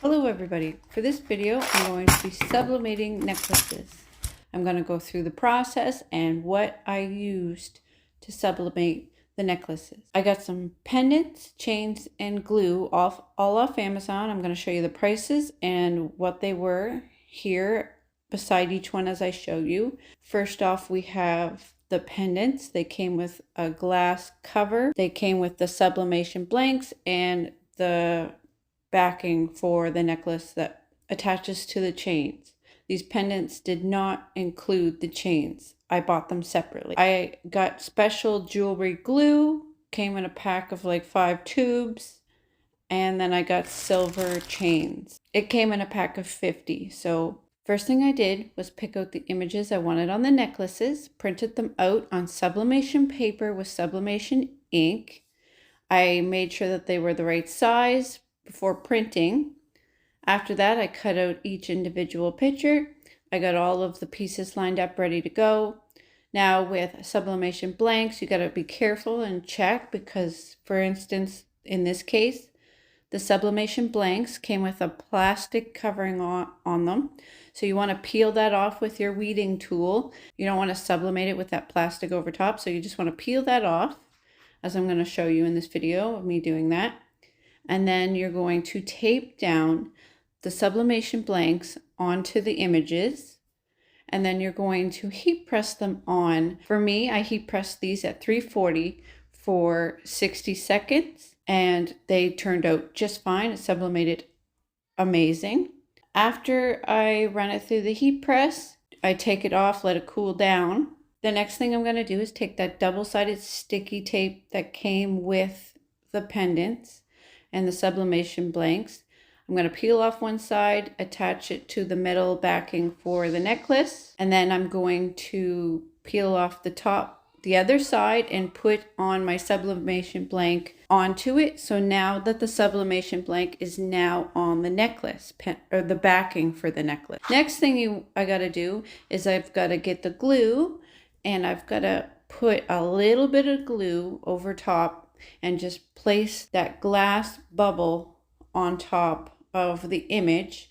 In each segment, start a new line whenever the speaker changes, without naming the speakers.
Hello everybody. For this video, I'm going to be sublimating necklaces. I'm going to go through the process and what I used to sublimate the necklaces. I got some pendants, chains, and glue all off Amazon. I'm going to show you the prices and what they were here beside each one as I show you. First off, we have the pendants. They came with a glass cover. They came with the sublimation blanks and the backing for the necklace that attaches to the chains. These pendants did not include the chains. I bought them separately. I got special jewelry glue, came in a pack of like 5 tubes, and then I got silver chains. It came in a pack of 50. So first thing I did was pick out the images I wanted on the necklaces, printed them out on sublimation paper with sublimation ink. I made sure that they were the right size before printing. After that, I cut out each individual picture. I got all of the pieces lined up ready to go. Now with sublimation blanks, you got to be careful and check because, for instance, in this case, the sublimation blanks came with a plastic covering on them. So you want to peel that off with your weeding tool. You don't want to sublimate it with that plastic over top. So you just want to peel that off, as I'm going to show you in this video of me doing that. And then you're going to tape down the sublimation blanks onto the images. And then you're going to heat press them on. For me, I heat pressed these at 340 for 60 seconds. And they turned out just fine. It sublimated amazing. After I run it through the heat press, I take it off, let it cool down. The next thing I'm going to do is take that double-sided sticky tape that came with the pendants and the sublimation blanks. I'm going to peel off one side, attach it to the metal backing for the necklace, and then I'm going to peel off the other side and put on my sublimation blank onto it. So now that the sublimation blank is now on the necklace, or the backing for the necklace. Next thing I got to do is I've got to get the glue, and I've got to put a little bit of glue over top and just place that glass bubble on top of the image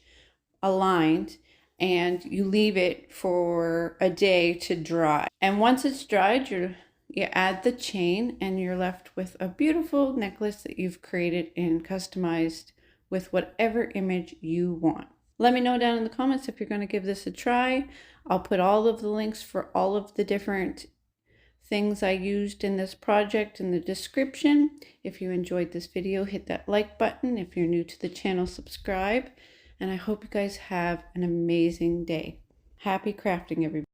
aligned, and you leave it for a day to dry. And once it's dried, you add the chain and you're left with a beautiful necklace that you've created and customized with whatever image you want. Let me know down in the comments if you're going to give this a try. I'll put all of the links for all of the different things I used in this project in the description. If you enjoyed this video, hit that like button. If you're new to the channel, subscribe. And I hope you guys have an amazing day. Happy crafting, everybody.